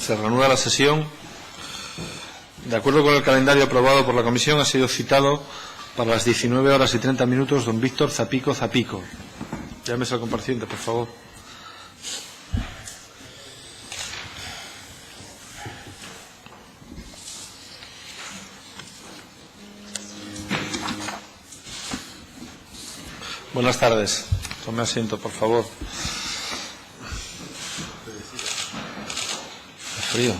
Se reanuda la sesión. De acuerdo con el calendario aprobado por la comisión, ha sido citado para las 19:30 don Víctor Zapico Zapico. Llámese al compareciente, por favor. Buenas tardes. Tome asiento, por favor. Es frío.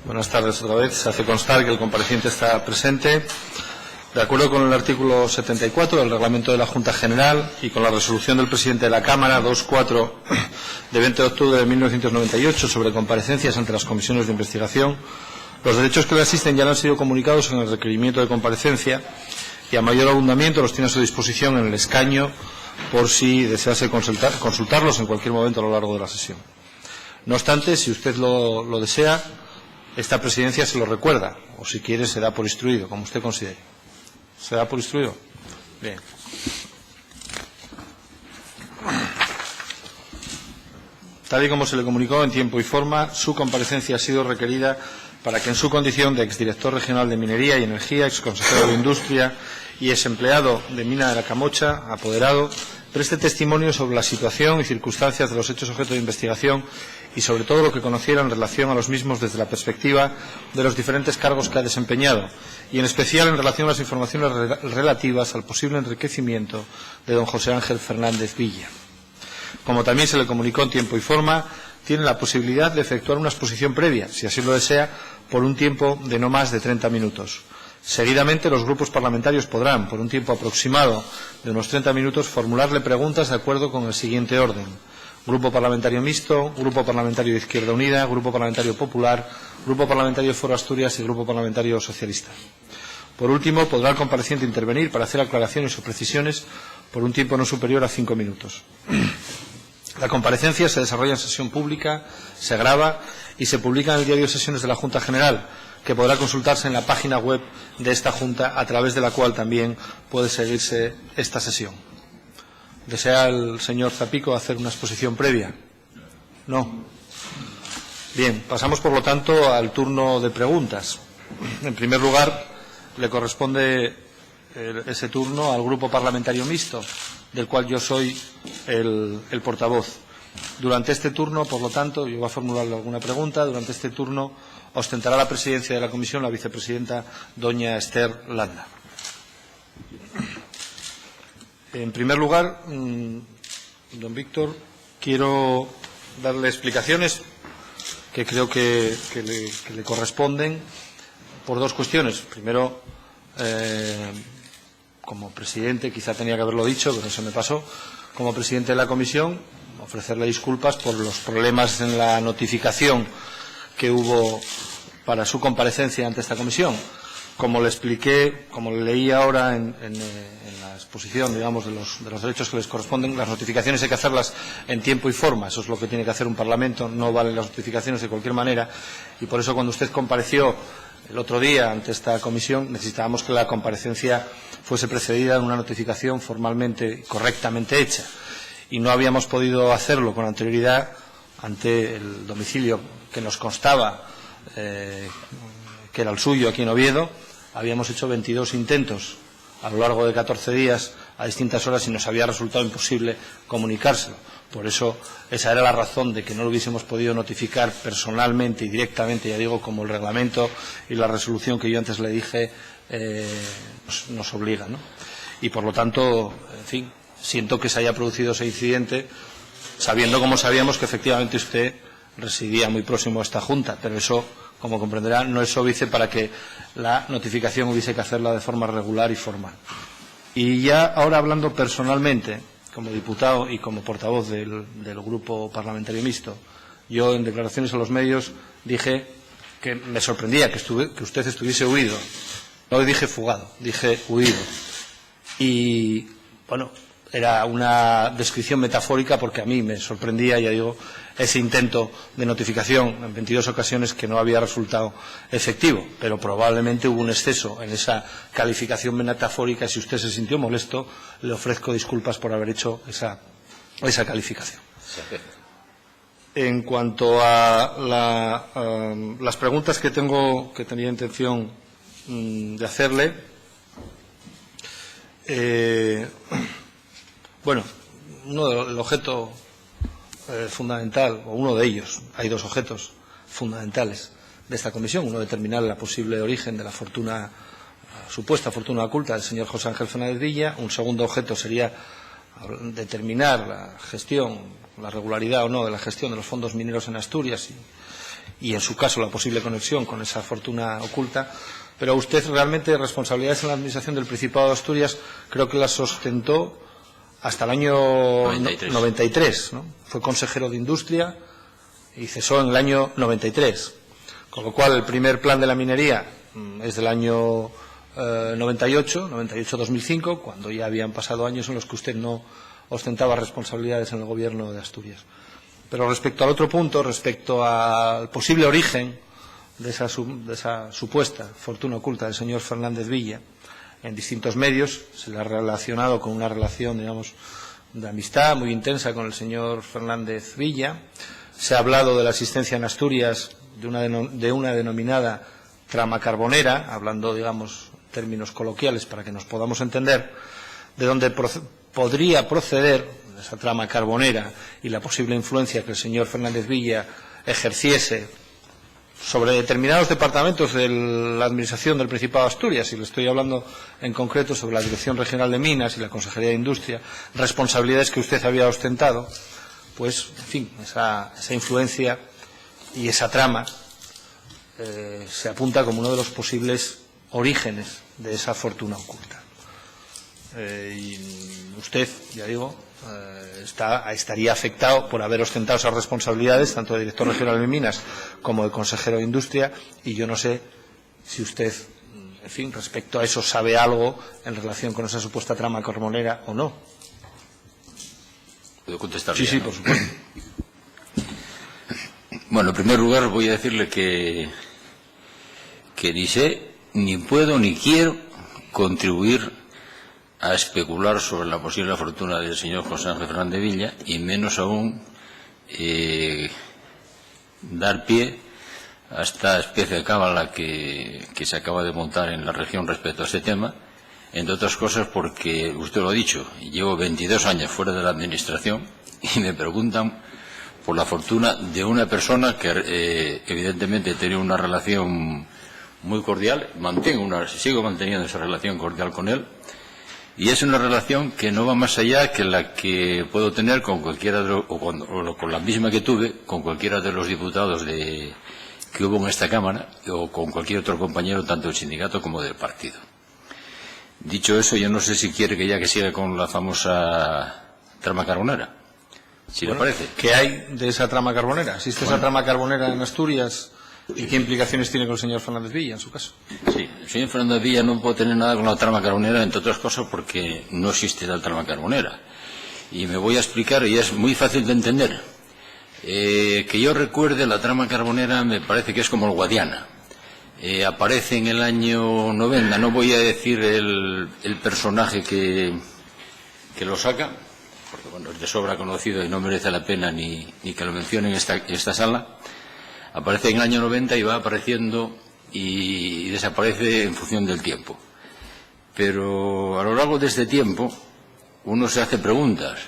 Buenas tardes otra vez. Se hace constar que el compareciente está presente. De acuerdo con el artículo 74 del reglamento de la Junta General y con la resolución del presidente de la Cámara 24 de 20 de octubre de 1998 sobre comparecencias ante las comisiones de investigación, los derechos que le asisten ya le han sido comunicados en el requerimiento de comparecencia y a mayor abundamiento los tiene a su disposición en el escaño por si desease consultarlos en cualquier momento a lo largo de la sesión. No obstante, si usted lo desea, esta presidencia se lo recuerda, o si quiere se da por instruido, como usted considere. ¿Se da por instruido? Bien. Tal y como se le comunicó en tiempo y forma, su comparecencia ha sido requerida para que en su condición de exdirector regional de Minería y Energía, exconsejero de Industria y exempleado de Mina de la Camocha, apoderado, preste testimonio sobre la situación y circunstancias de los hechos objeto de investigación y sobre todo lo que conociera en relación a los mismos desde la perspectiva de los diferentes cargos que ha desempeñado y en especial en relación a las informaciones relativas al posible enriquecimiento de don José Ángel Fernández Villa. Como también se le comunicó en tiempo y forma, tiene la posibilidad de efectuar una exposición previa, si así lo desea, por un tiempo de no más de 30 minutos. Seguidamente, los grupos parlamentarios podrán, por un tiempo aproximado de unos 30 minutos, formularle preguntas de acuerdo con el siguiente orden: Grupo Parlamentario Mixto, Grupo Parlamentario de Izquierda Unida, Grupo Parlamentario Popular, Grupo Parlamentario Foro Asturias y Grupo Parlamentario Socialista. Por último, podrá el compareciente intervenir para hacer aclaraciones o precisiones por un tiempo no superior a 5 minutos. La comparecencia se desarrolla en sesión pública, se graba y se publica en el diario de sesiones de la Junta General, que podrá consultarse en la página web de esta Junta, a través de la cual también puede seguirse esta sesión. ¿Desea el señor Zapico hacer una exposición previa? No. Bien, pasamos por lo tanto al turno de preguntas. En primer lugar, le corresponde ese turno al Grupo Parlamentario Mixto, del cual yo soy el portavoz. Durante este turno, por lo tanto, yo voy a formularle alguna pregunta. Durante este turno ostentará la presidencia de la comisión la vicepresidenta doña Esther Landa. En primer lugar, don Víctor, quiero darle explicaciones que creo que le corresponden por dos cuestiones. Primero, como presidente, quizá tenía que haberlo dicho, pero se me pasó, como presidente de la comisión, ofrecerle disculpas por los problemas en la notificación que hubo para su comparecencia ante esta comisión. Como le expliqué, como le leí ahora en la exposición, digamos, de los derechos que les corresponden, las notificaciones hay que hacerlas en tiempo y forma. Eso es lo que tiene que hacer un Parlamento, no valen las notificaciones de cualquier manera. Y por eso, cuando usted compareció el otro día ante esta comisión, necesitábamos que la comparecencia fuese precedida de una notificación formalmente, correctamente hecha. Y no habíamos podido hacerlo con anterioridad ante el domicilio que nos constaba que era el suyo aquí en Oviedo. Habíamos hecho 22 intentos a lo largo de 14 días a distintas horas y nos había resultado imposible comunicárselo. Por eso, esa era la razón de que no lo hubiésemos podido notificar personalmente y directamente, ya digo, como el reglamento y la resolución que yo antes le dije nos obliga, ¿no? Y por lo tanto, en fin, siento que se haya producido ese incidente, sabiendo como sabíamos que efectivamente usted residía muy próximo a esta Junta, pero eso, como comprenderá, no es óbice para que la notificación hubiese que hacerla de forma regular y formal. Y ya ahora, hablando personalmente, como diputado y como portavoz del Grupo Parlamentario Mixto, yo en declaraciones a los medios dije que me sorprendía que usted estuviese huido. No dije fugado, dije huido. Y, bueno, era una descripción metafórica porque a mí me sorprendía, ya digo, ese intento de notificación en 22 ocasiones que no había resultado efectivo, pero probablemente hubo un exceso en esa calificación metafórica y si usted se sintió molesto, le ofrezco disculpas por haber hecho esa calificación. En cuanto a las preguntas que tenía intención de hacerle, bueno, el objeto fundamental, o uno de ellos, hay dos objetos fundamentales de esta comisión, uno determinar el posible origen de la supuesta fortuna oculta del señor José Ángel Fernández Villa, un segundo objeto sería determinar la gestión, la regularidad o no de la gestión de los fondos mineros en Asturias y en su caso la posible conexión con esa fortuna oculta, pero usted realmente responsabilidades en la administración del Principado de Asturias creo que las ostentó hasta el año 93, ¿no? Fue consejero de Industria y cesó en el año 93, con lo cual el primer plan de la minería es del año 98-2005, cuando ya habían pasado años en los que usted no ostentaba responsabilidades en el Gobierno de Asturias. Pero respecto al otro punto, respecto al posible origen de esa supuesta fortuna oculta del señor Fernández Villa, en distintos medios se le ha relacionado con una relación, digamos, de amistad muy intensa con el señor Fernández Villa. Se ha hablado de la existencia en Asturias de una denominada trama carbonera, hablando, digamos, términos coloquiales para que nos podamos entender, de donde podría proceder esa trama carbonera y la posible influencia que el señor Fernández Villa ejerciese sobre determinados departamentos de la Administración del Principado de Asturias, y le estoy hablando en concreto sobre la Dirección Regional de Minas y la Consejería de Industria, responsabilidades que usted había ostentado, pues, en fin, esa influencia y esa trama se apunta como uno de los posibles orígenes de esa fortuna oculta. Y usted, ya digo, estaría afectado por haber ostentado esas responsabilidades, tanto de director regional de Minas como de consejero de Industria, y yo no sé si usted, en fin, respecto a eso, sabe algo en relación con esa supuesta trama carbonera o no. ¿Puedo contestar? Sí, por supuesto. Bueno, en primer lugar voy a decirle que ni sé, ni puedo, ni quiero contribuir a especular sobre la posible fortuna del señor José Ángel Fernández Villa y menos aún dar pie a esta especie de cábala que se acaba de montar en la región respecto a este tema, entre otras cosas porque, usted lo ha dicho, llevo 22 años fuera de la administración y me preguntan por la fortuna de una persona que evidentemente tenía una relación muy cordial, sigo manteniendo esa relación cordial con él. Y es una relación que no va más allá que la que puedo tener con cualquiera o con la misma que tuve con cualquiera de los diputados que hubo en esta Cámara o con cualquier otro compañero tanto del sindicato como del partido. Dicho eso, yo no sé si quiere que siga con la famosa trama carbonera, si le parece. ¿Qué hay de esa trama carbonera? ¿Existe esa trama carbonera en Asturias? ¿Y qué implicaciones tiene con el señor Fernández Villa, en su caso? Sí, el señor Fernández Villa no puede tener nada con la trama carbonera, entre otras cosas porque no existe la trama carbonera. Y me voy a explicar, y es muy fácil de entender. Que yo recuerde, la trama carbonera me parece que es como el Guadiana. Aparece en el año 90, no voy a decir el personaje que lo saca, porque bueno, es de sobra conocido y no merece la pena ni que lo mencione en esta sala. Aparece en el año 90 y va apareciendo y desaparece en función del tiempo. Pero a lo largo de este tiempo uno se hace preguntas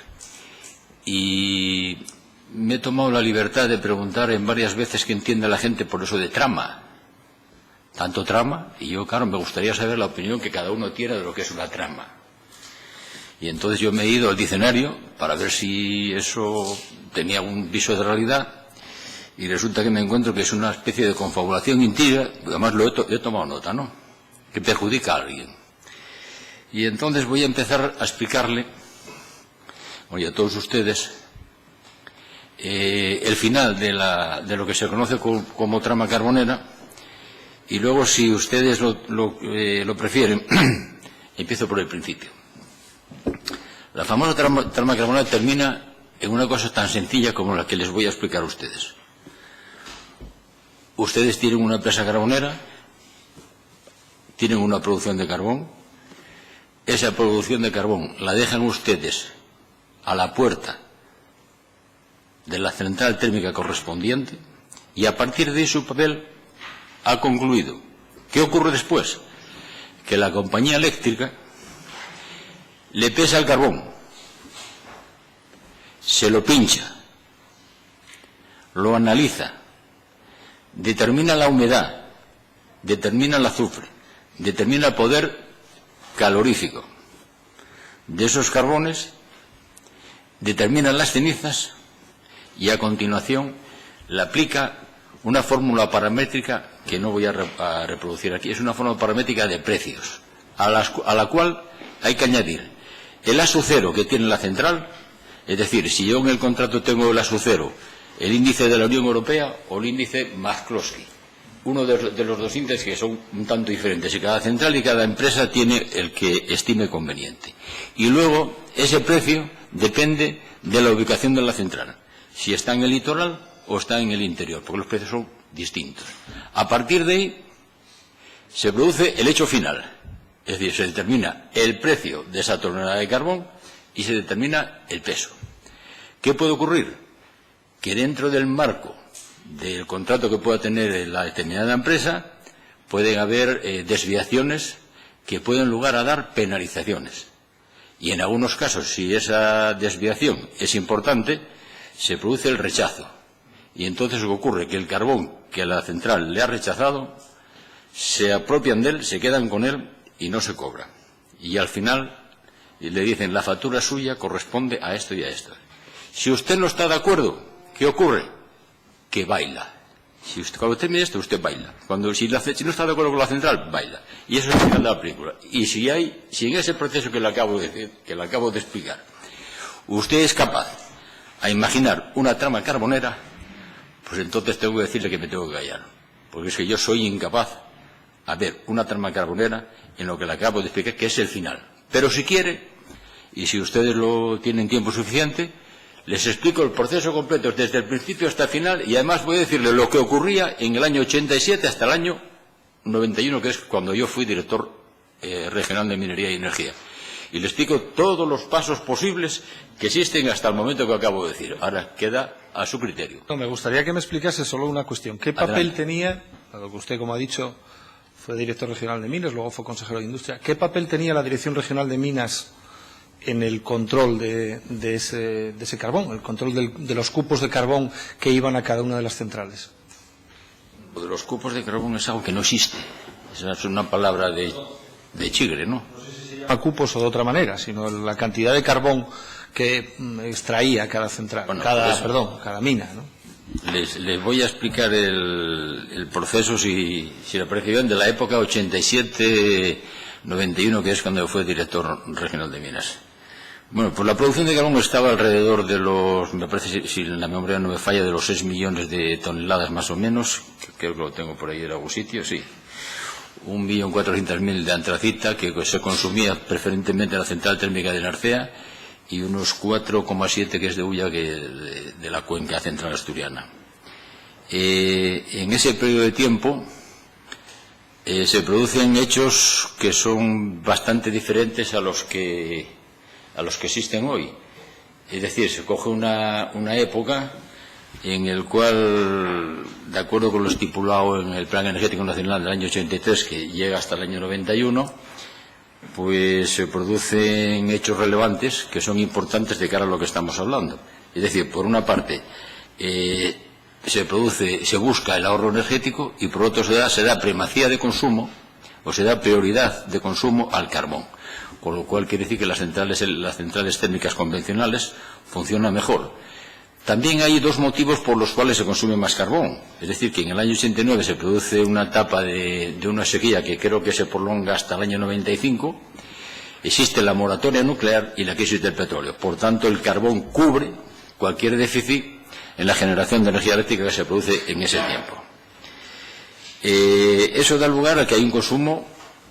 y me he tomado la libertad de preguntar en varias veces qué entiende la gente por eso de trama. Tanto trama, y yo, claro, me gustaría saber la opinión que cada uno tiene de lo que es una trama. Y entonces yo me he ido al diccionario para ver si eso tenía un viso de realidad. Y resulta que me encuentro que es una especie de confabulación íntima, además he tomado nota, ¿no?, que perjudica a alguien. Y entonces voy a empezar a explicarle, oye, a todos ustedes, el final de lo que se conoce como trama carbonera, y luego, si ustedes lo prefieren, empiezo por el principio. La famosa trama carbonera termina en una cosa tan sencilla como la que les voy a explicar a ustedes. Ustedes tienen una empresa carbonera, tienen una producción de carbón, esa producción de carbón la dejan ustedes a la puerta de la central térmica correspondiente y a partir de ahí su papel ha concluido. ¿Qué ocurre después? Que la compañía eléctrica le pesa el carbón, se lo pincha, lo analiza, determina la humedad, determina el azufre, determina el poder calorífico de esos carbones, determina las cenizas y a continuación le aplica una fórmula paramétrica que no voy a reproducir aquí. Es una fórmula paramétrica de precios, a la cual hay que añadir el asucero que tiene la central, es decir, si yo en el contrato tengo el asucero, el índice de la Unión Europea o el índice McCloskey, uno de los dos índices que son un tanto diferentes, y cada central y cada empresa tiene el que estime conveniente. Y luego ese precio depende de la ubicación de la central, si está en el litoral o está en el interior, porque los precios son distintos. A partir de ahí se produce el hecho final, es decir, se determina el precio de esa tonelada de carbón y se determina el peso. ¿Qué puede ocurrir? Que dentro del marco del contrato que pueda tener la determinada empresa pueden haber desviaciones que pueden lugar a dar penalizaciones. Y en algunos casos, si esa desviación es importante, se produce el rechazo. Y entonces lo que ocurre es que el carbón que la central le ha rechazado, se apropian de él, se quedan con él y no se cobra. Y al final le dicen, la factura suya corresponde a esto y a esto. Si usted no está de acuerdo, ¿qué ocurre? Que baila. Cuando usted mire esto, usted baila. Si no está de acuerdo con la central, baila. Y eso es el final de la película. Y si en ese proceso que le acabo de explicar, usted es capaz a imaginar una trama carbonera, pues entonces tengo que decirle que me tengo que callar. Porque es que yo soy incapaz a ver una trama carbonera en lo que le acabo de explicar, que es el final. Pero si quiere, y si ustedes lo tienen tiempo suficiente, les explico el proceso completo desde el principio hasta el final, y además voy a decirle lo que ocurría en el año 87 hasta el año 91, que es cuando yo fui director regional de Minería y Energía. Y le explico todos los pasos posibles que existen hasta el momento que acabo de decir. Ahora queda a su criterio. No, me gustaría que me explicase solo una cuestión. ¿Qué papel tenía, dado que usted, como ha dicho, fue director regional de Minas, luego fue consejero de Industria, qué papel tenía la Dirección Regional de Minas en el control de ese carbón, el control de los cupos de carbón que iban a cada una de las centrales? Lo de los cupos de carbón es algo que no existe. Esa es una palabra de chigre, ¿no? No sé si se llama cupos o de otra manera, sino la cantidad de carbón que extraía cada central, bueno, cada mina, ¿no? Les voy a explicar el proceso, si le parece bien, de la época 87-91, que es cuando fue director regional de Minas. Bueno, pues la producción de carbón estaba alrededor de me parece, si la memoria no me falla, de los 6 millones de toneladas más o menos, creo que lo tengo por ahí en algún sitio, sí. 1.400.000 de antracita, que se consumía preferentemente en la central térmica de Narcea, y unos 4,7 que es de Ulla, de la cuenca central asturiana. En ese periodo de tiempo se producen hechos que son bastante diferentes a los que existen hoy. Es decir, se coge una época en el cual, de acuerdo con lo estipulado en el Plan Energético Nacional del año 83, que llega hasta el año 91, pues se producen hechos relevantes que son importantes de cara a lo que estamos hablando. Es decir, por una parte, se busca el ahorro energético, y por otro se da primacía de consumo, o se da prioridad de consumo al carbón. Con lo cual quiere decir que las centrales térmicas convencionales funcionan mejor. También hay dos motivos por los cuales se consume más carbón. Es decir, que en el año 89 se produce una etapa de una sequía que creo que se prolonga hasta el año 95. Existe la moratoria nuclear y la crisis del petróleo. Por tanto, el carbón cubre cualquier déficit en la generación de energía eléctrica que se produce en ese tiempo. Eso da lugar a que hay un consumo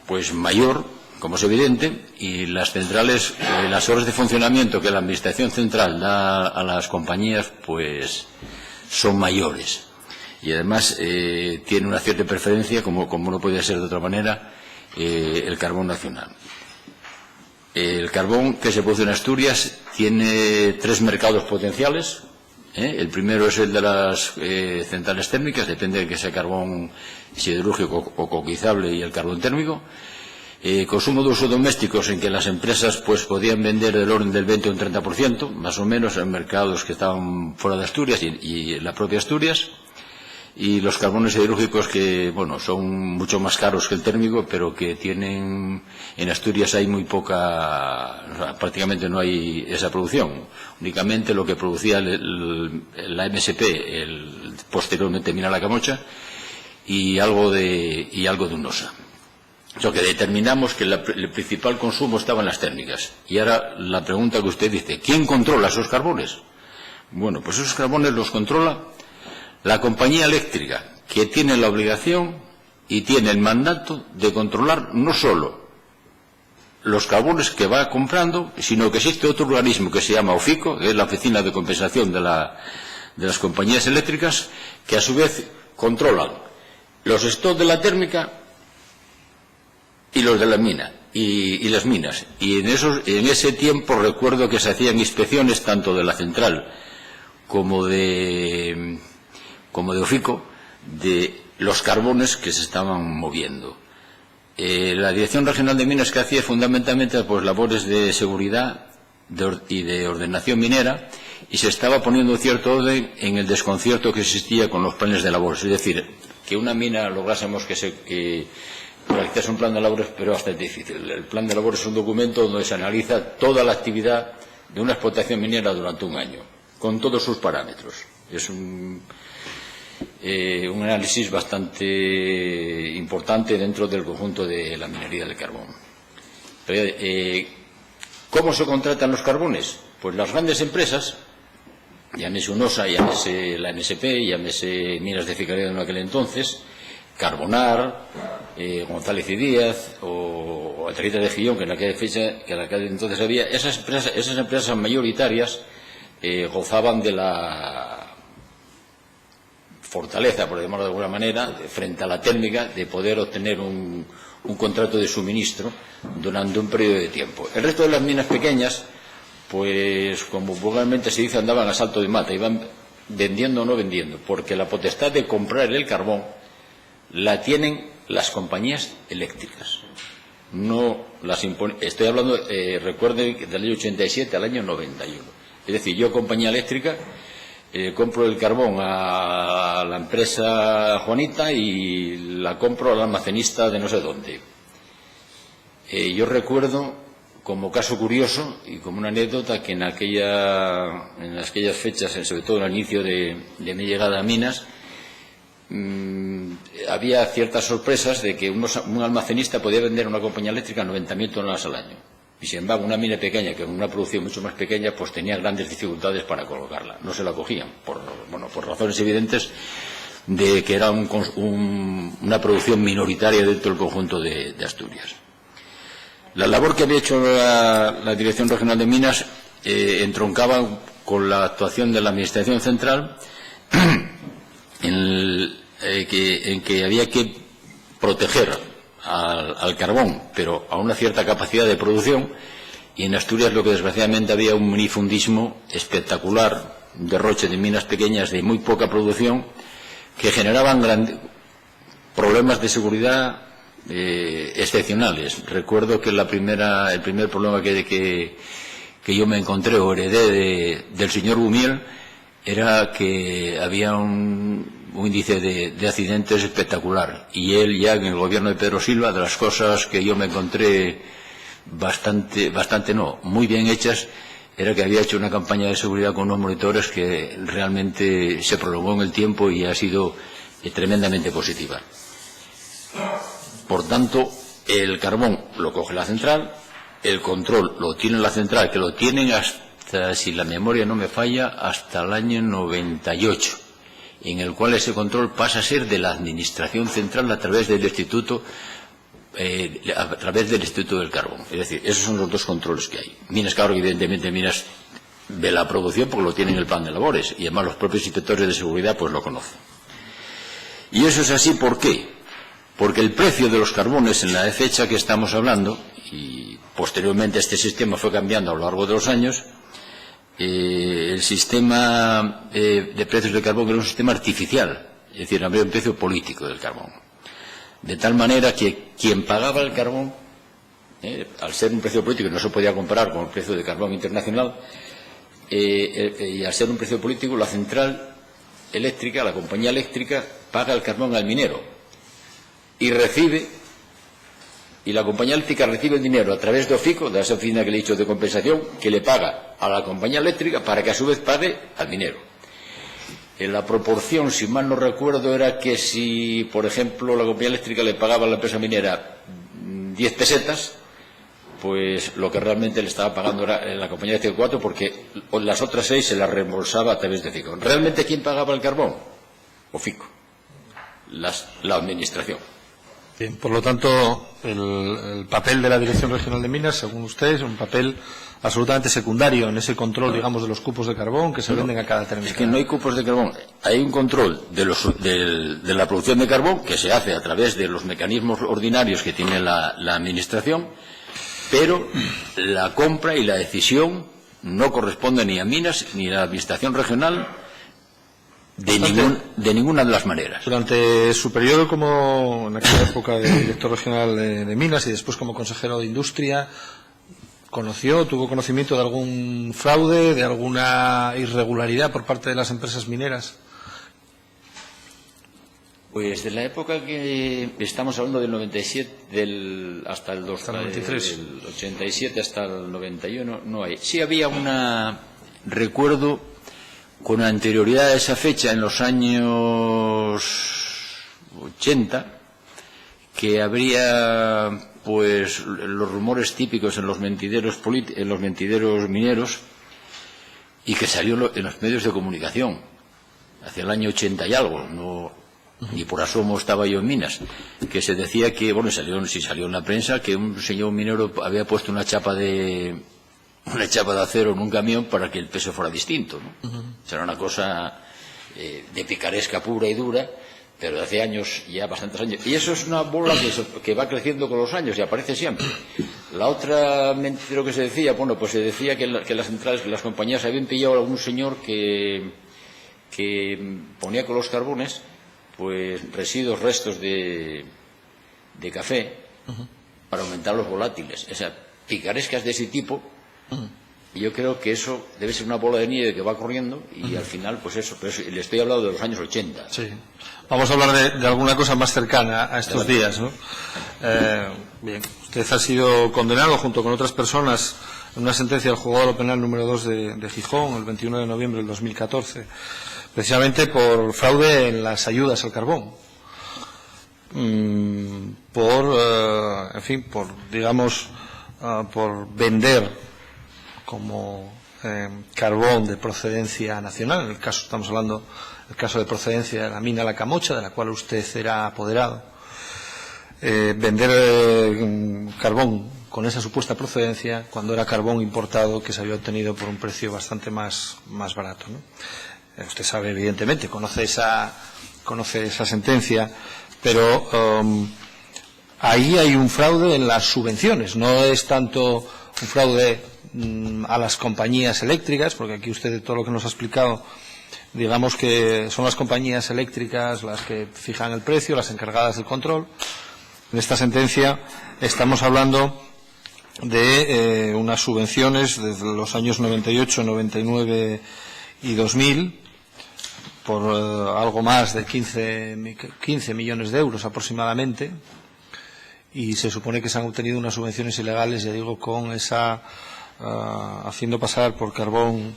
pues mayor como es evidente, y las centrales, las horas de funcionamiento que la Administración Central da a las compañías, pues son mayores. Y además tiene una cierta preferencia, como no puede ser de otra manera, el carbón nacional. El carbón que se produce en Asturias tiene 3 mercados potenciales. El primero es el de las centrales térmicas, depende de que sea carbón siderúrgico o coquizable, y el carbón térmico. Consumo de usos domésticos, en que las empresas pues podían vender del orden del 20 o un 30%, más o menos, en mercados que estaban fuera de Asturias y en la propia Asturias. Y los carbones siderúrgicos, que bueno, son mucho más caros que el térmico, pero que tienen, en Asturias hay muy poca, o sea, prácticamente no hay esa producción. Únicamente lo que producía la MSP, posteriormente Mina La Camocha, y algo de Unosa. Lo que determinamos que el principal consumo estaba en las térmicas. Y ahora la pregunta que usted dice, ¿quién controla esos carbones? Bueno, pues esos carbones los controla la compañía eléctrica, que tiene la obligación y tiene el mandato de controlar no solo los carbones que va comprando, sino que existe otro organismo que se llama OFICO, que es la Oficina de Compensación de las Compañías Eléctricas, que a su vez controlan los stocks de la térmica y los de la mina y las minas. Y en ese tiempo recuerdo que se hacían inspecciones tanto de la central como de OFICO, de los carbones que se estaban moviendo. La Dirección Regional de Minas, que hacía fundamentalmente pues labores de seguridad y de ordenación minera, y se estaba poniendo cierto orden en el desconcierto que existía con los planes de labores. Es decir, que una mina lográsemos que realizase un plan de labores, pero bastante difícil. El plan de labores es un documento donde se analiza toda la actividad de una explotación minera durante un año, con todos sus parámetros. Es un análisis bastante importante dentro del conjunto de la minería del carbón. Pero, ¿cómo se contratan los carbones? Pues las grandes empresas, llámese Unosa, llámese la MSP, llámese Minas de Ficaredo en aquel entonces, Carbonar, González y Díaz, o Atrita de Gijón, que en aquel entonces había, esas empresas mayoritarias gozaban de la fortaleza, por llamarlo de alguna manera, frente a la térmica, de poder obtener un contrato de suministro durante un periodo de tiempo. El resto de las minas pequeñas, pues como vulgarmente se dice, andaban a salto de mata, iban vendiendo o no vendiendo, porque la potestad de comprar el carbón la tienen las compañías eléctricas. No las impone. Estoy hablando, recuerden, del año 87 al año 91. Es decir, yo, compañía eléctrica, compro el carbón a la empresa Juanita y la compro al almacenista de no sé dónde. Yo recuerdo, como caso curioso y como una anécdota, que en aquellas fechas, sobre todo al inicio de mi llegada a Minas, había ciertas sorpresas de que un almacenista podía vender a una compañía eléctrica 90.000 toneladas al año. Y sin embargo, una mina pequeña, que con una producción mucho más pequeña, pues tenía grandes dificultades para colocarla. No se la cogían, por razones evidentes de que era una producción minoritaria dentro del conjunto de Asturias. La labor que había hecho la Dirección Regional de Minas entroncaba con la actuación de la Administración Central en que había que proteger al carbón, pero a una cierta capacidad de producción, y en Asturias lo que desgraciadamente había un minifundismo espectacular, un derroche de minas pequeñas de muy poca producción, que generaban problemas de seguridad excepcionales. Recuerdo que el primer problema que yo me encontré o heredé del señor Bumiel era que había un índice de accidentes espectacular, y él, ya en el gobierno de Pedro Silva, de las cosas que yo me encontré muy bien hechas, era que había hecho una campaña de seguridad con unos monitores que realmente se prolongó en el tiempo y ha sido tremendamente positiva. Por tanto, el carbón lo coge la central, el control lo tiene la central, que lo tienen hasta, si la memoria no me falla, hasta el año 98, en el cual ese control pasa a ser de la Administración Central a través del Instituto a través del Estatuto del Carbón. Es decir, esos son los dos controles que hay. Minas, claro, evidentemente Minas ve la producción porque lo tiene en el plan de labores y además los propios inspectores de seguridad pues lo conocen. Y eso es así, ¿por qué? Porque el precio de los carbones en la fecha que estamos hablando, y posteriormente este sistema fue cambiando a lo largo de los años, el sistema de precios del carbón era un sistema artificial, es decir, había un precio político del carbón. De tal manera que quien pagaba el carbón, al ser un precio político no se podía comparar con el precio de carbón internacional, y al ser un precio político, la central eléctrica, la compañía eléctrica, paga el carbón al minero y la compañía eléctrica recibe el dinero a través de OFICO, de esa oficina que le he dicho de compensación, que le paga a la compañía eléctrica para que a su vez pague al minero. En la proporción, si mal no recuerdo, era que si, por ejemplo, la compañía eléctrica le pagaba a la empresa minera 10 pesetas, pues lo que realmente le estaba pagando era la compañía eléctrica 4, porque las otras 6 se las reembolsaba a través de OFICO. ¿Realmente quién pagaba el carbón? OFICO, la administración. Bien, por lo tanto, el papel de la Dirección Regional de Minas, según usted, es un papel absolutamente secundario en ese control, digamos, de los cupos de carbón que se venden a cada término. Es que no hay cupos de carbón, hay un control de la producción de carbón que se hace a través de los mecanismos ordinarios que tiene la administración, pero la compra y la decisión no corresponde ni a Minas ni a la administración regional de ninguna de las maneras. Durante su periodo como, en aquella época, de director regional de Minas y después como consejero de Industria, tuvo conocimiento de algún fraude, de alguna irregularidad por parte de las empresas mineras? Pues de la época que estamos hablando del 97 hasta el 93. Del 87 hasta el 91 no hay. Sí había recuerdo con anterioridad a esa fecha, en los años 80, que habría pues los rumores típicos en los mentideros mineros, y que salió en los medios de comunicación hacia el año 80 y algo, ni por asomo estaba yo en Minas, que se decía que, bueno, salió en la prensa, que un señor minero había puesto una chapa de acero en un camión para que el peso fuera distinto, ¿no? Será una cosa de picaresca pura y dura, pero de hace años, ya bastantes años. Y eso es una bola que va creciendo con los años y aparece siempre. La otra mentira que se decía, bueno, pues se decía que las centrales, que las compañías habían pillado a algún señor que ponía con los carbones pues restos de café para aumentar los volátiles. O sea, picarescas de ese tipo. Y yo creo que eso debe ser una bola de nieve que va corriendo y al final, pues eso. Pero le estoy hablando de los años 80. Sí. Vamos a hablar de alguna cosa más cercana a estos días, ¿no? Bien, usted ha sido condenado junto con otras personas en una sentencia del Juzgado Penal número 2 de Gijón el 21 de noviembre del 2014, precisamente por fraude en las ayudas al carbón. Por vender como carbón de procedencia nacional. En el caso, estamos hablando del caso de procedencia de la mina La Camocha, de la cual usted era apoderado. Vender carbón con esa supuesta procedencia cuando era carbón importado que se había obtenido por un precio bastante más barato, ¿no? Usted sabe, evidentemente, conoce esa sentencia, pero ahí hay un fraude en las subvenciones. No es tanto un fraude a las compañías eléctricas, porque aquí usted, de todo lo que nos ha explicado, digamos que son las compañías eléctricas las que fijan el precio, las encargadas del control. En esta sentencia estamos hablando de unas subvenciones desde los años 98, 99 y 2000 por algo más de 15 millones de euros aproximadamente, y se supone que se han obtenido unas subvenciones ilegales, ya digo, con haciendo pasar por carbón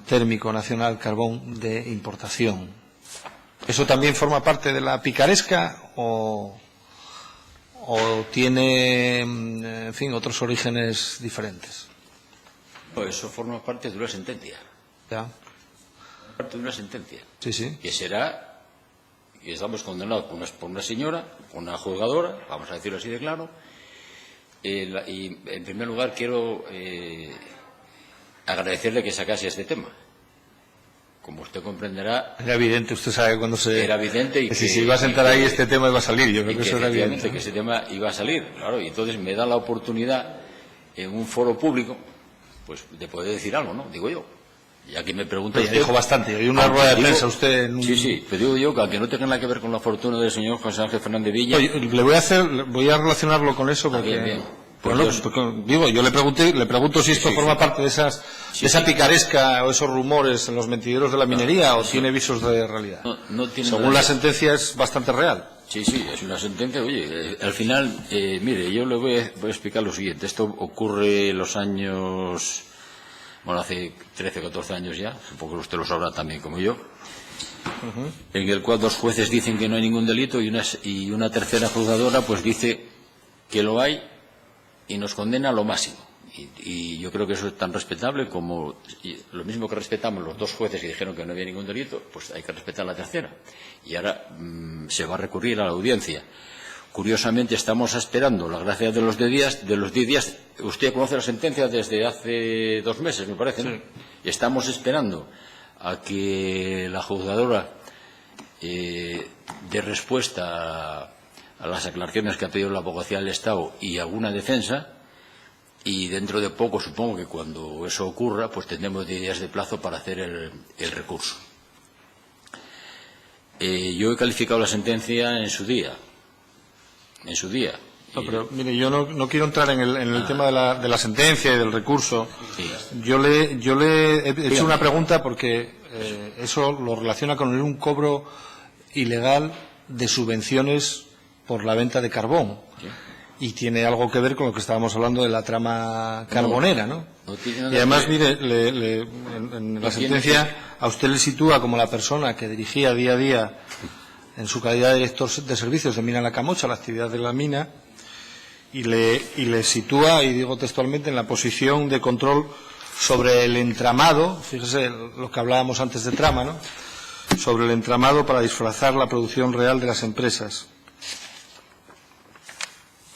térmico nacional, carbón de importación. ¿Eso también forma parte de la picaresca o tiene, en fin, otros orígenes diferentes? No, eso forma parte de una sentencia. ¿Ya? Parte de una sentencia. Sí, sí. Que será y estamos condenados por una señora, una juzgadora, vamos a decirlo así de claro. Y en primer lugar quiero agradecerle que sacase este tema. Como usted comprenderá... Era evidente, usted sabe cuando se... Era evidente y que si se iba a sentar ahí este tema iba a salir, yo creo que eso era evidente. Que ese tema iba a salir, claro, y entonces me da la oportunidad en un foro público, pues de poder decir algo, ¿no? Digo yo. Ya que me pregunta usted... dijo bastante, hay una rueda de prensa usted... En un... Sí, pero digo yo que aunque no tenga nada que ver con la fortuna del señor José Ángel Fernández Villa... Oye, voy a relacionarlo con eso porque... Bien. Pues no, porque, digo, yo le pregunto si esto forma parte de esa picaresca o esos rumores en los mentideros de la minería o tiene visos de realidad. No tiene Según la sentencia es bastante real. Sí, es una sentencia. Oye, al final, mire, yo le voy a explicar lo siguiente. Esto ocurre en los años, bueno, hace 13 o 14 años ya, supongo que usted lo sabrá también como yo, en el cual dos jueces dicen que no hay ningún delito y una tercera juzgadora pues dice que lo hay y nos condena a lo máximo. Y yo creo que eso es tan respetable como lo mismo que respetamos los dos jueces que dijeron que no había ningún delito, pues hay que respetar la tercera. Y ahora se va a recurrir a la audiencia. Curiosamente estamos esperando la gracia de los 10 días. Usted conoce la sentencia desde hace 2 meses, me parece, ¿no? Sí. Estamos esperando a que la juzgadora dé respuesta a las aclaraciones que ha pedido la Abogacía del Estado y alguna defensa, y dentro de poco, supongo que cuando eso ocurra, pues tendremos 10 días de plazo para hacer el recurso. Yo he calificado la sentencia en su día. No, pero mire, yo no quiero entrar en el tema de la sentencia y del recurso. Sí. Yo le he hecho una pregunta porque eso lo relaciona con un cobro ilegal de subvenciones por la venta de carbón. Sí. Y tiene algo que ver con lo que estábamos hablando de la trama carbonera, ¿no? Y además, mire, en la sentencia a usted le sitúa como la persona que dirigía día a día, en su calidad de director de servicios de Mina La Camocha, la actividad de la mina, y le sitúa, y digo textualmente, en la posición de control sobre el entramado, fíjese lo que hablábamos antes de trama, ¿no? Sobre el entramado para disfrazar la producción real de las empresas.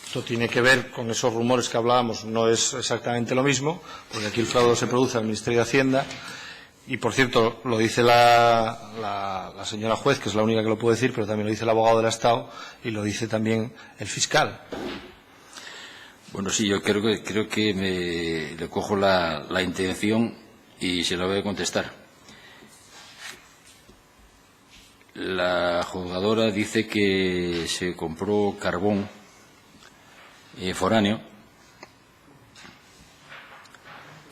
Esto tiene que ver con esos rumores que hablábamos, no es exactamente lo mismo, porque aquí el fraude se produce al Ministerio de Hacienda, y por cierto, lo dice la señora juez, que es la única que lo puede decir, pero también lo dice el abogado del Estado y lo dice también el fiscal. Bueno, sí, yo creo que le cojo la intención y se la voy a contestar. La juzgadora dice que se compró carbón foráneo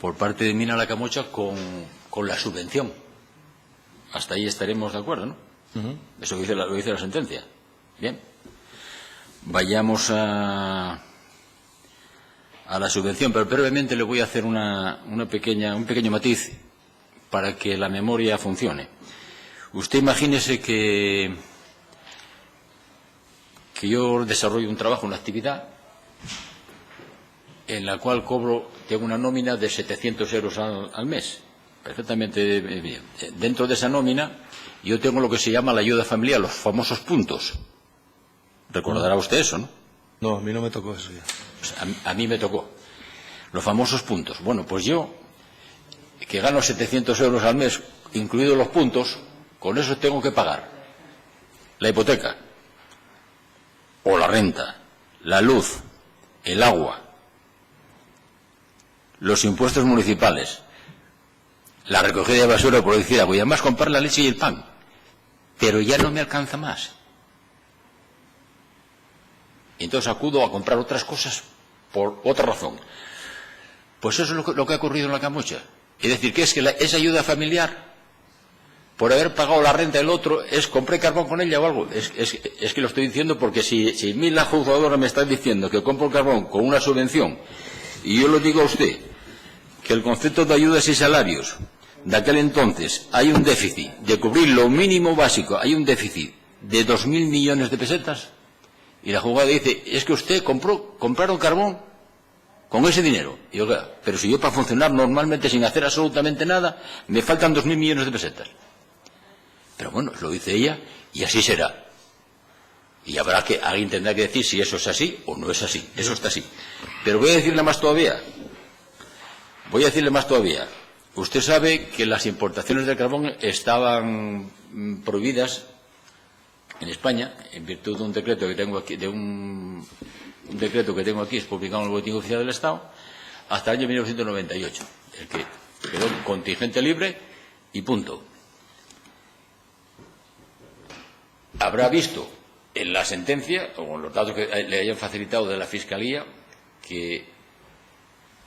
por parte de Mina La Camocha con la subvención. Hasta ahí estaremos de acuerdo, ¿no? Eso lo dice la sentencia. Bien. Vayamos a la subvención, pero brevemente le voy a hacer un pequeño matiz para que la memoria funcione. Usted imagínese que yo desarrollo un trabajo, una actividad, en la cual tengo una nómina de 700 euros al mes. Perfectamente bien. Dentro de esa nómina yo tengo lo que se llama la ayuda familiar, los famosos puntos. Recordará usted eso, ¿no? No, a mí no me tocó eso ya. Pues a mí me tocó. Los famosos puntos. Bueno, pues yo, que gano 700 euros al mes, incluidos los puntos, con eso tengo que pagar la hipoteca, o la renta, la luz, el agua, los impuestos municipales, la recogida de basura, por decir algo, y además comprar la leche y el pan. Pero ya no me alcanza más. Entonces acudo a comprar otras cosas por otra razón. Pues eso es lo que ha ocurrido en La Camocha. Es decir, que es que esa ayuda familiar, por haber pagado la renta del otro, compré carbón con ella o algo. Es que lo estoy diciendo porque si a mí la juzgadora me está diciendo que compro carbón con una subvención, y yo lo digo a usted, que el concepto de ayudas y salarios de aquel entonces hay un déficit de cubrir lo mínimo básico, hay un déficit de 2.000 millones de pesetas, y la juzgada dice, es que usted compraron carbón con ese dinero. Y yo, pero si yo para funcionar normalmente sin hacer absolutamente nada, me faltan 2.000 millones de pesetas. Pero bueno, lo dice ella y así será. Y alguien tendrá que decir si eso es así o no es así. Eso está así. Pero voy a decirle más todavía. Usted sabe que las importaciones de carbón estaban prohibidas en España, en virtud de un decreto que tengo aquí, es publicado en el Boletín Oficial del Estado, hasta el año 1998, el que quedó contingente libre y punto. Habrá visto en la sentencia, o en los datos que le hayan facilitado de la Fiscalía, que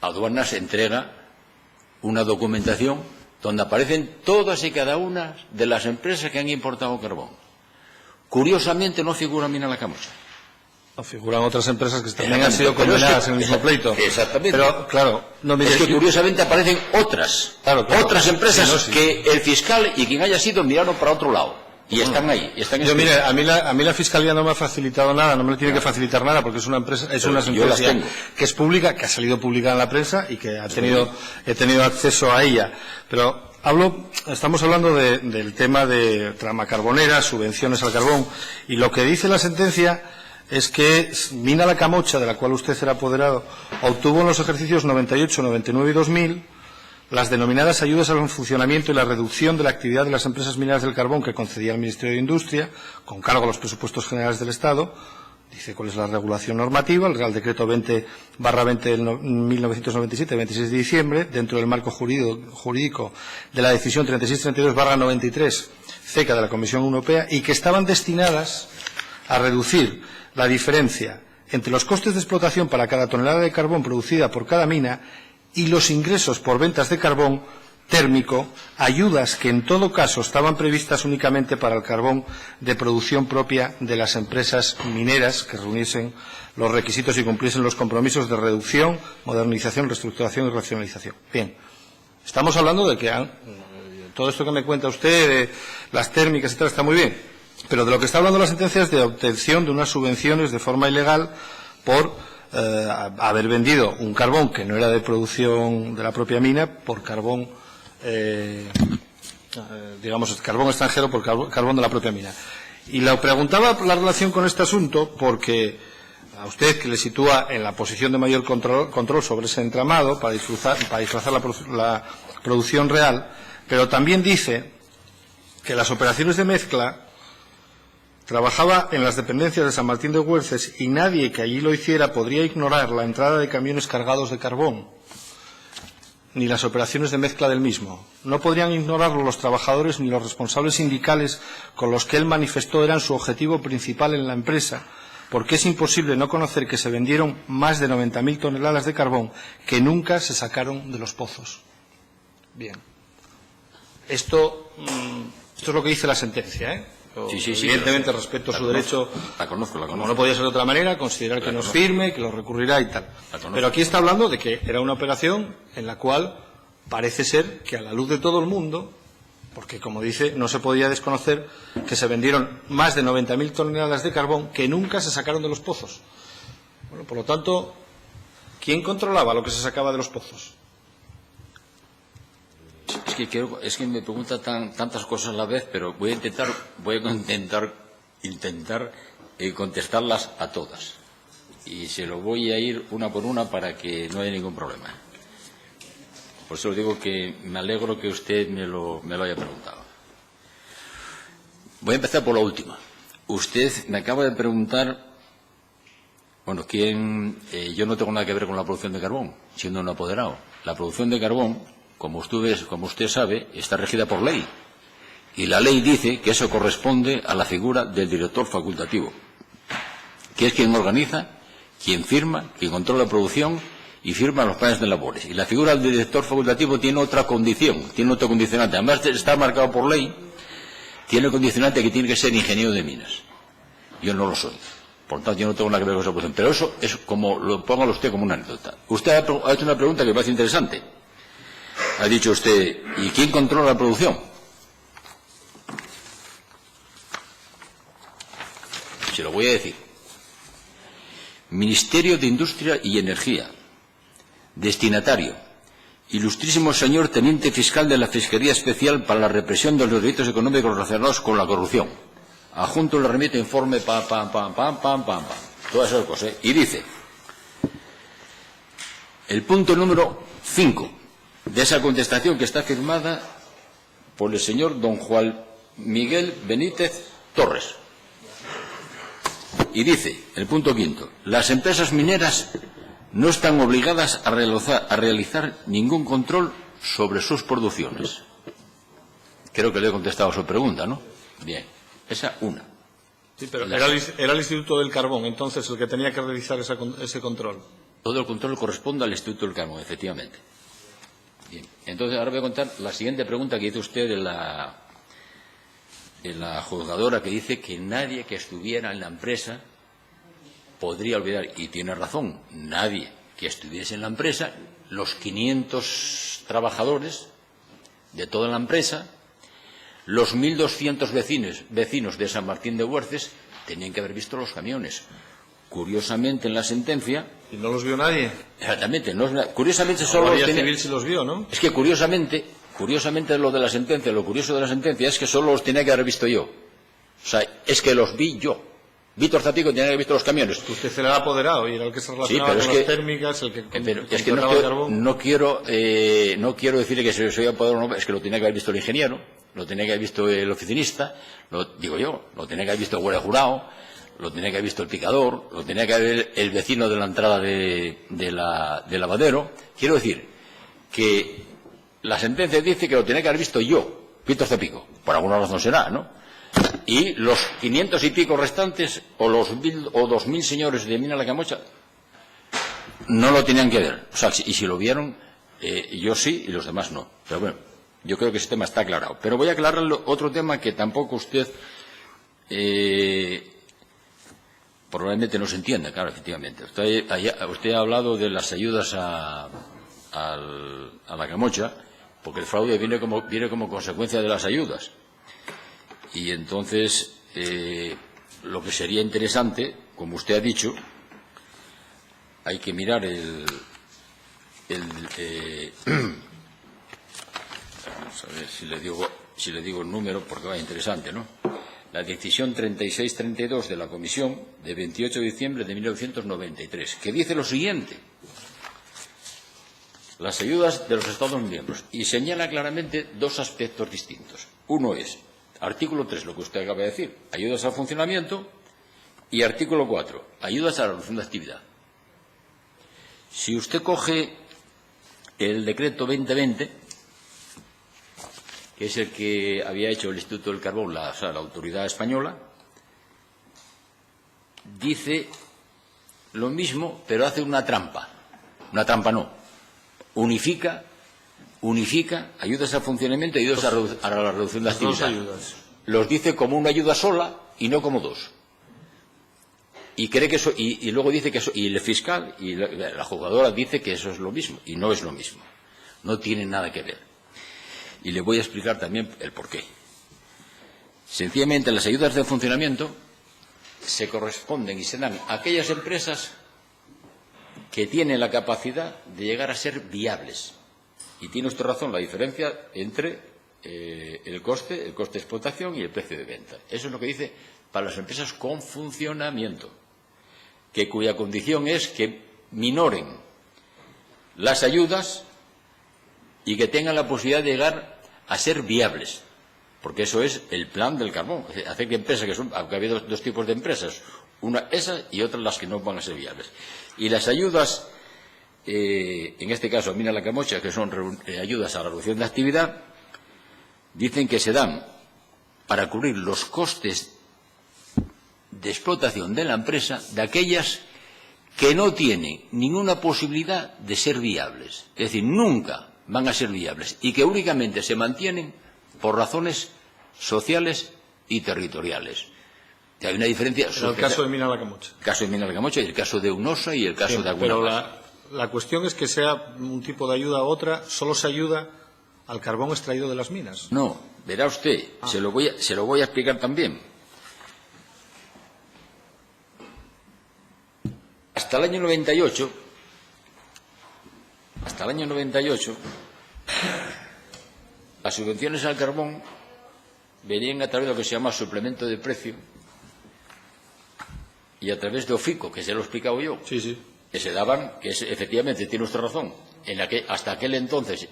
Aduanas entrega una documentación donde aparecen todas y cada una de las empresas que han importado carbón. Curiosamente no figura Mina La Camocha. No figuran otras empresas que también han sido condenadas en el mismo pleito. Exactamente. Pero, claro, no me es que curiosamente aparecen otras empresas que el fiscal y quien haya sido miraron para otro lado. Y están ahí. Mire, a mí la Fiscalía no me ha facilitado nada, no me tiene que facilitar nada, porque es una empresa, que es pública, que ha salido publicada en la prensa y que he tenido acceso a ella. Pero estamos hablando del tema de trama carbonera, subvenciones al carbón, y lo que dice la sentencia es que Mina La Camocha, de la cual usted era apoderado, obtuvo en los ejercicios 98, 99 y 2000 las denominadas ayudas al funcionamiento y la reducción de la actividad de las empresas mineras del carbón que concedía el Ministerio de Industria, con cargo a los presupuestos generales del Estado. Dice cuál es la regulación normativa, el Real Decreto 20/20 del 1997, 26 de diciembre, dentro del marco jurídico de la Decisión 3632/93, CECA de la Comisión Europea, y que estaban destinadas a reducir la diferencia entre los costes de explotación para cada tonelada de carbón producida por cada mina y los ingresos por ventas de carbón térmico, ayudas que en todo caso estaban previstas únicamente para el carbón de producción propia de las empresas mineras que reuniesen los requisitos y cumpliesen los compromisos de reducción, modernización, reestructuración y racionalización. Bien, estamos hablando de que todo esto que me cuenta usted, de las térmicas y tal, está muy bien, pero de lo que está hablando la sentencia es de obtención de unas subvenciones de forma ilegal por haber vendido un carbón que no era de producción de la propia mina por carbón, digamos, carbón extranjero por carbón de la propia mina. Y le preguntaba la relación con este asunto porque a usted, que le sitúa en la posición de mayor control sobre ese entramado para disfrazar la producción real, pero también dice que las operaciones de mezcla trabajaba en las dependencias de San Martín de Güelces y nadie que allí lo hiciera podría ignorar la entrada de camiones cargados de carbón, ni las operaciones de mezcla del mismo. No podrían ignorarlo los trabajadores ni los responsables sindicales con los que él manifestó eran su objetivo principal en la empresa, porque es imposible no conocer que se vendieron más de 90.000 toneladas de carbón que nunca se sacaron de los pozos. Bien. Esto es lo que dice la sentencia, ¿eh? Sí, evidentemente respeto su derecho, la conozco. Como no podía ser de otra manera, considerar que no es firme, que lo recurrirá y tal. Pero aquí está hablando de que era una operación en la cual parece ser que a la luz de todo el mundo, porque como dice, no se podía desconocer que se vendieron más de 90.000 toneladas de carbón que nunca se sacaron de los pozos. Bueno, por lo tanto, ¿quién controlaba lo que se sacaba de los pozos? Es que me pregunta tantas cosas a la vez, pero voy a intentar contestarlas a todas. Y se lo voy a ir una por una para que no haya ningún problema. Por eso digo que me alegro que usted me lo haya preguntado. Voy a empezar por la última. Usted me acaba de preguntar, bueno, yo no tengo nada que ver con la producción de carbón, siendo un apoderado. La producción de carbón, como usted sabe, está regida por ley. Y la ley dice que eso corresponde a la figura del director facultativo, que es quien organiza, quien firma, quien controla la producción y firma los planes de labores. Y la figura del director facultativo tiene otra condición, tiene otro condicionante. Además de estar marcado por ley, tiene el condicionante que tiene que ser ingeniero de minas. Yo no lo soy. Por tanto, yo no tengo nada que ver con esa posición. Pero eso es como, lo póngalo usted como una anécdota. Usted ha hecho una pregunta que me parece interesante. Ha dicho usted, ¿y quién controla la producción? Se lo voy a decir. Ministerio de Industria y Energía. Destinatario. Ilustrísimo señor Teniente Fiscal de la Fiscalía Especial para la Represión de los Delitos Económicos relacionados con la corrupción. adjunto le remito informe, pam. Todas esas cosas. Y dice, el punto número 5 de esa contestación que está firmada por el señor don Juan Miguel Benítez Torres. Y dice, el punto 5, las empresas mineras no están obligadas a realizar ningún control sobre sus producciones. Creo que le he contestado a su pregunta, ¿no? Bien, esa una. Sí, pero era el Instituto del Carbón, entonces, el que tenía que realizar ese control. Todo el control corresponde al Instituto del Carbón, efectivamente. Bien, entonces ahora voy a contar la siguiente pregunta que hizo usted de la juzgadora, que dice que nadie que estuviera en la empresa podría olvidar, y tiene razón, nadie que estuviese en la empresa, los 500 trabajadores de toda la empresa, los 1.200 vecinos de San Martín de Huerces tenían que haber visto los camiones. Curiosamente, en la sentencia... ¿Y no los vio nadie? Exactamente. Curiosamente solo... La Guardia Civil sí los vio, ¿no? Es que curiosamente lo de la sentencia, lo curioso de la sentencia es que solo los tenía que haber visto yo. O sea, es que los vi yo. Víctor Zapico tenía que haber visto los camiones. Usted se le ha apoderado y era el que se relacionaba con las térmicas, el que es que no quiero decirle que se soy apoderado, no, es que lo tenía que haber visto el ingeniero, lo tenía que haber visto el oficinista, lo tenía que haber visto el guardia jurado, lo tenía que haber visto el picador, lo tenía que haber el vecino de la entrada del lavadero. Quiero decir que la sentencia dice que lo tenía que haber visto yo, Víctor Zapico, por alguna razón será, ¿no? Y los 500 y pico restantes, o los 1.000 o 2.000 señores de Mina La Camocha, no lo tenían que ver. O sea, y si lo vieron, yo sí y los demás no. Pero bueno, yo creo que ese tema está aclarado. Pero voy a aclarar otro tema que tampoco usted probablemente no se entienda, claro, efectivamente. Usted ha hablado de las ayudas a La Camocha, porque el fraude viene como consecuencia de las ayudas. Y entonces, lo que sería interesante, como usted ha dicho, hay que mirar vamos a ver si le digo el número, porque va interesante, ¿no? La decisión 3632 de la Comisión de 28 de diciembre de 1993, que dice lo siguiente: las ayudas de los Estados miembros, y señala claramente dos aspectos distintos. Uno es artículo 3, lo que usted acaba de decir, ayudas al funcionamiento, y artículo 4, ayudas a la reducción de actividad. Si usted coge el decreto 2020, que es el que había hecho el Instituto del Carbón, la autoridad española, dice lo mismo, pero hace una trampa. Una trampa no. Unifica ayudas al funcionamiento y ayudas a la reducción de actividad. Los dice como una ayuda sola y no como dos. Y cree que eso, y luego dice que eso, y el fiscal y la juzgadora dice que eso es lo mismo, y no es lo mismo. No tiene nada que ver. Y le voy a explicar también el porqué. Sencillamente, las ayudas de funcionamiento se corresponden y se dan a aquellas empresas que tienen la capacidad de llegar a ser viables. Y tiene usted razón, la diferencia entre el coste de explotación y el precio de venta. Eso es lo que dice para las empresas con funcionamiento, cuya condición es que minoren las ayudas y que tengan la posibilidad de llegar a ser viables, porque eso es el plan del carbón, hacer que empresas que son, aunque ha habido dos tipos de empresas, una esas y otras las que no van a ser viables. Y las ayudas, en este caso Mina La Camocha, que son ayudas a la reducción de actividad, dicen que se dan para cubrir los costes de explotación de la empresa de aquellas que no tienen ninguna posibilidad de ser viables. Es decir, nunca van a ser viables y que únicamente se mantienen por razones sociales y territoriales. Hay una diferencia. En el caso de Mina La Camocha. El caso de Mina La Camocha y el caso de UNOSA y el caso de alguna. Pero la cuestión es que sea un tipo de ayuda u otra, solo se ayuda al carbón extraído de las minas. No, verá usted, se lo voy a explicar también. Hasta el año 98, las subvenciones al carbón venían a través de lo que se llama suplemento de precio y a través de OFICO, que se lo he explicado yo, que se daban, que efectivamente tiene usted razón, en la que hasta aquel entonces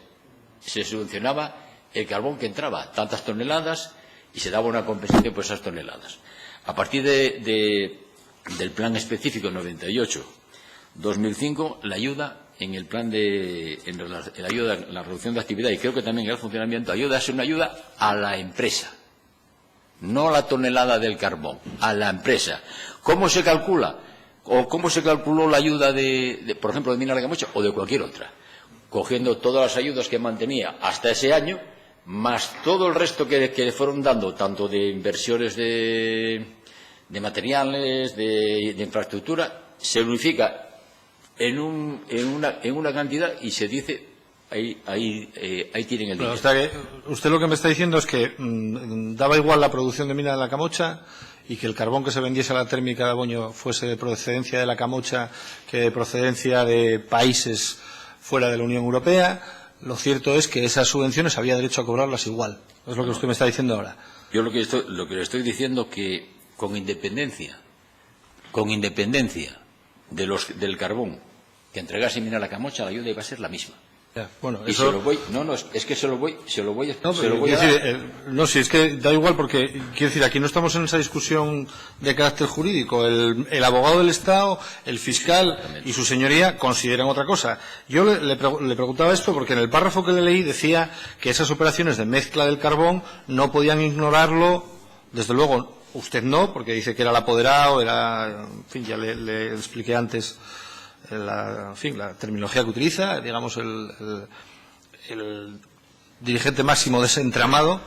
se subvencionaba el carbón que entraba, tantas toneladas, y se daba una compensación por esas toneladas. A partir del plan específico 98-2005, la ayuda en el plan la ayuda, la reducción de actividad y creo que también el funcionamiento, ayuda es una ayuda a la empresa, no a la tonelada del carbón, a la empresa. ¿Cómo se calcula? ¿O cómo se calculó la ayuda por ejemplo, de Mina La Camocha o de cualquier otra? Cogiendo todas las ayudas que mantenía hasta ese año, más todo el resto que le fueron dando, tanto de inversiones de materiales, de infraestructura, se unifica en una cantidad y se dice ahí tienen el dinero. O sea que usted lo que me está diciendo es que daba igual la producción de Mina de la Camocha y que el carbón que se vendiese a la térmica de Aboño fuese de procedencia de la Camocha que de procedencia de países fuera de la Unión Europea. Lo cierto es que esas subvenciones había derecho a cobrarlas igual. Es lo que usted me está diciendo ahora. Yo lo que le estoy diciendo que con independencia del carbón que entregase Mina La Camocha, la ayuda iba a ser la misma. Ya, bueno, y eso... se lo voy, es que se lo voy a decir, no, si es que da igual porque, quiero decir, aquí no estamos en esa discusión de carácter jurídico. El abogado del Estado, el fiscal y su señoría consideran otra cosa. Yo le preguntaba esto porque en el párrafo que le leí decía que esas operaciones de mezcla del carbón no podían ignorarlo, desde luego usted no, porque dice que era el apoderado, en fin, ya le expliqué antes la terminología que utiliza, digamos, el dirigente máximo de ese entramado,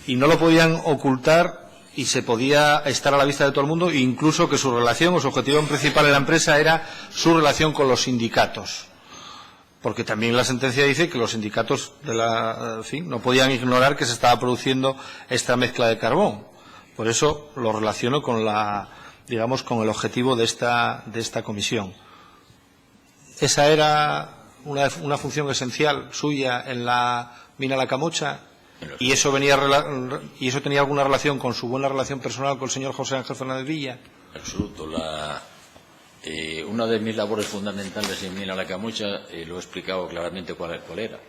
y no lo podían ocultar y se podía estar a la vista de todo el mundo, e incluso que su relación o su objetivo principal en la empresa era su relación con los sindicatos. Porque también la sentencia dice que los sindicatos no podían ignorar que se estaba produciendo esta mezcla de carbón. Por eso lo relaciono con con el objetivo de esta comisión. Esa era una función esencial suya en la Mina La Camocha, y eso tenía alguna relación con su buena relación personal con el señor José Ángel Fernández Villa. En absoluto. Una de mis labores fundamentales en Mina La Camocha, lo he explicado claramente cuál era.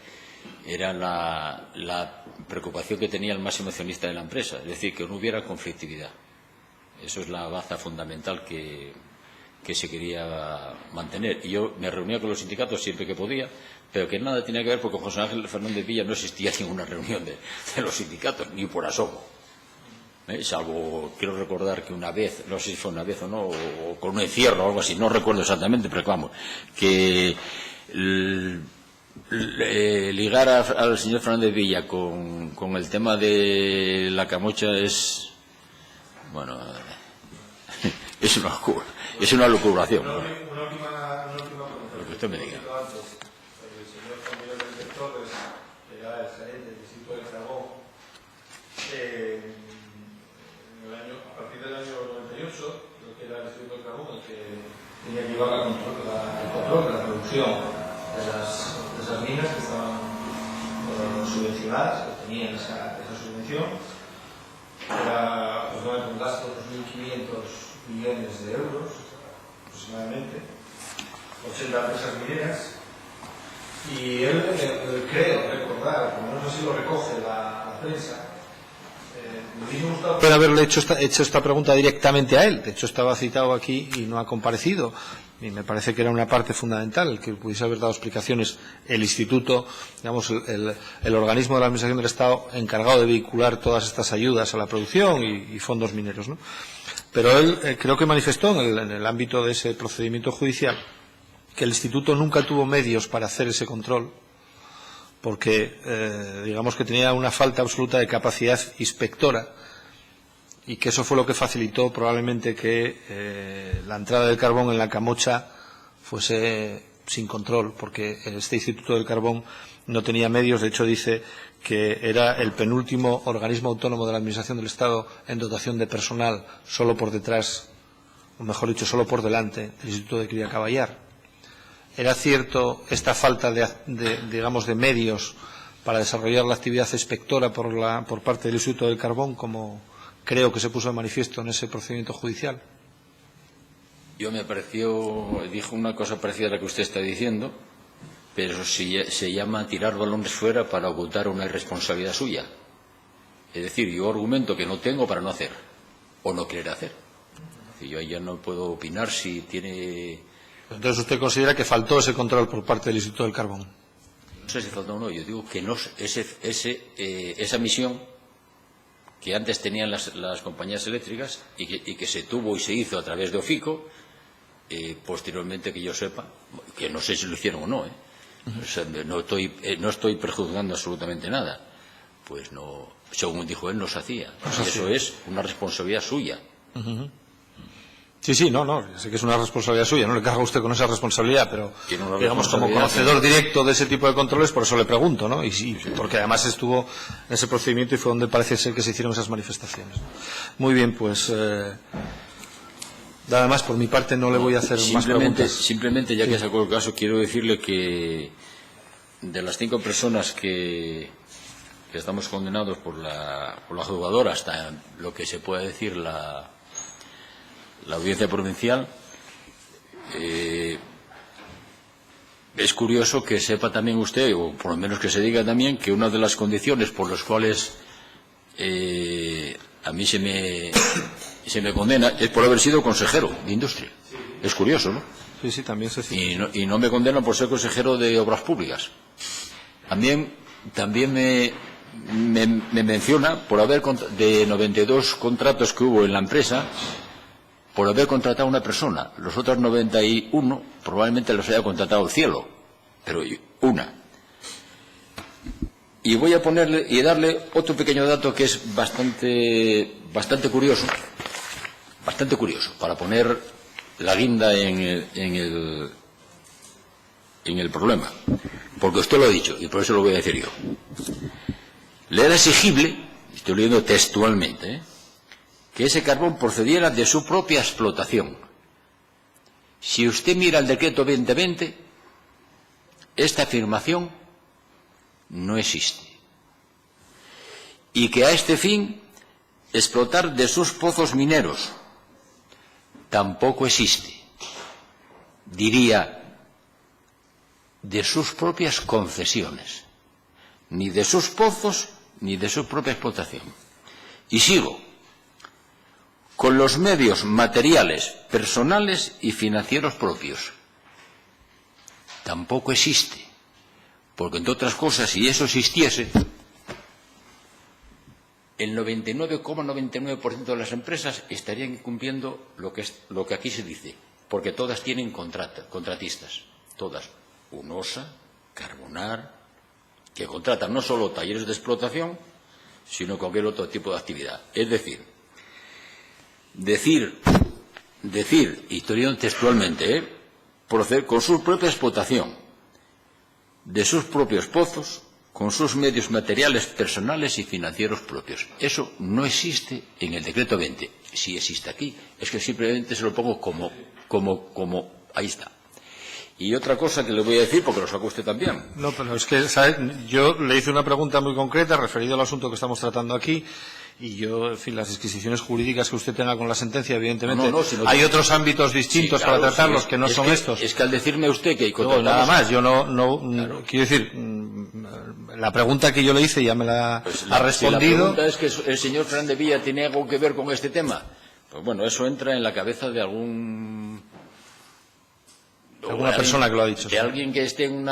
Era la preocupación que tenía el máximo accionista de la empresa, es decir, que no hubiera conflictividad. Eso es la baza fundamental que se quería mantener. Y yo me reunía con los sindicatos siempre que podía, pero que nada tenía que ver porque con José Ángel Fernández Villa no existía ninguna reunión de los sindicatos, ni por asomo. Salvo, quiero recordar que una vez, no sé si fue una vez o no, o con un encierro o algo así, no recuerdo exactamente, pero vamos, que ligar al señor Fernández Villa con el tema de la Camocha es, bueno, es una locura. Es una locuración. Una última pregunta. Lo que usted me diga. El señor Juan Miguel Méndez Torres, que era el gerente del Instituto del Carbón, a partir del año 98, lo que era el Instituto del Carbón, el que tenía que llevar el control de la producción de esas minas que estaban subvencionadas, que tenían esa subvención, era un gasto de 2.500 millones de euros aproximadamente, 80 empresas mineras, y él creo recordar, como no sé si lo recoge la prensa, me hubiese gustado haberle hecho esta pregunta directamente a él. De hecho estaba citado aquí y no ha comparecido, y me parece que era una parte fundamental el que pudiese haber dado explicaciones el instituto, digamos, el organismo de la administración del Estado encargado de vehicular todas estas ayudas a la producción y fondos mineros, ¿no? Pero él creo que manifestó en el ámbito de ese procedimiento judicial que el instituto nunca tuvo medios para hacer ese control, porque digamos que tenía una falta absoluta de capacidad inspectora, y que eso fue lo que facilitó probablemente que la entrada del carbón en la Camocha fuese sin control, porque este Instituto del Carbón no tenía medios. De hecho dice que era el penúltimo organismo autónomo de la Administración del Estado en dotación de personal, solo por detrás, o mejor dicho, solo por delante del Instituto de Cría Caballar. Era cierto esta falta de medios para desarrollar la actividad inspectora por parte del Instituto del Carbón, como creo que se puso de manifiesto en ese procedimiento judicial? Yo me pareció, dijo una cosa parecida a la que usted está diciendo, pero se llama tirar balones fuera para ocultar una irresponsabilidad suya. Es decir, yo argumento que no tengo para no hacer o no querer hacer. Yo ya no puedo opinar si tiene... Entonces, ¿usted considera que faltó ese control por parte del Instituto del Carbón? No sé si faltó o no. Yo digo que no, esa misión que antes tenían las compañías eléctricas y que se tuvo y se hizo a través de OFICO, posteriormente, que yo sepa, que no sé si lo hicieron o no, o sea, no estoy prejuzgando absolutamente nada. Pues no, según dijo él, no se hacía. Y eso es una responsabilidad suya. Sí, sé que es una responsabilidad suya, no le carga a usted con esa responsabilidad, pero digamos como conocedor directo de ese tipo de controles, por eso le pregunto, ¿no? Y sí, porque además estuvo en ese procedimiento y fue donde parece ser que se hicieron esas manifestaciones. Muy bien, pues nada más, por mi parte no le voy a hacer más preguntas. Simplemente, ya que sacó el caso, quiero decirle que de las 5 personas que estamos condenados por la jugadora hasta lo que se puede decir la audiencia provincial, es curioso que sepa también usted, o por lo menos que se diga también, que una de las condiciones por las cuales a mí se me condena es por haber sido consejero de Industria. Es curioso, ¿no? Sí, también se cita. Y no me condenan por ser consejero de Obras Públicas. También me menciona por haber, de 92 contratos que hubo en la empresa, por haber contratado a una persona. Los otros 91 probablemente los haya contratado el cielo, pero una. Y voy a ponerle y darle otro pequeño dato que es bastante curioso, para poner la guinda en el problema, porque usted lo ha dicho y por eso lo voy a decir yo. Le era exigible, estoy leyendo textualmente, que ese carbón procediera de su propia explotación. Si usted mira el decreto 2020, esta afirmación no existe. Y que a este fin, explotar de sus pozos mineros tampoco existe. Diría, de sus propias concesiones, ni de sus pozos ni de su propia explotación. Y sigo. Con los medios materiales, personales y financieros propios. Tampoco existe, porque entre otras cosas, si eso existiese, el 99,99% de las empresas estarían incumpliendo lo que aquí se dice, porque todas tienen contratistas, todas, UNOSA, Carbonar, que contratan no solo talleres de explotación, sino cualquier otro tipo de actividad. Es decir, y estoy leyendo textualmente, proceder con su propia explotación, de sus propios pozos, con sus medios materiales, personales y financieros propios. Eso no existe en el decreto 20. Si existe aquí, es que simplemente se lo pongo como ahí está. Y otra cosa que le voy a decir, porque lo sacó usted también. No, pero es que, ¿sabe? Yo le hice una pregunta muy concreta referido al asunto que estamos tratando aquí. Y yo, en fin, las disquisiciones jurídicas que usted tenga con la sentencia, evidentemente, hay otros ámbitos distintos para tratarlos que no son estos. Es que al decirme usted que... No, nada más, yo no quiero decir, la pregunta que yo le hice ya me la ha respondido. Si la pregunta es que el señor Fernández Villa tiene algo que ver con este tema, pues bueno, eso entra en la cabeza de alguna persona que lo ha dicho. De alguien que esté en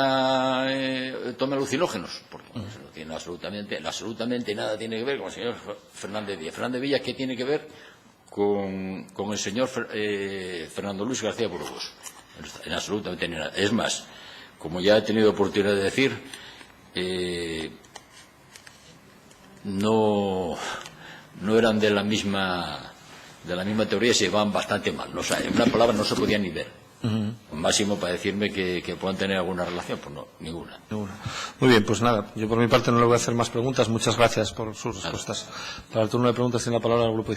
tome alucinógenos, porque no tiene absolutamente nada tiene que ver con el señor Fernández Villa. Fernández Villa, ¿qué tiene que ver con el señor Fernando Luis García Burgos? En absolutamente nada. Es más, como ya he tenido oportunidad de decir, no eran de la misma teoría, se llevaban bastante mal. O sea, en una palabra no se podían ni ver. Máximo para decirme que puedan tener alguna relación, pues no, ninguna. Muy bien, pues nada, yo por mi parte no le voy a hacer más preguntas. Muchas gracias por sus respuestas. Para el turno de preguntas tiene la palabra el Grupo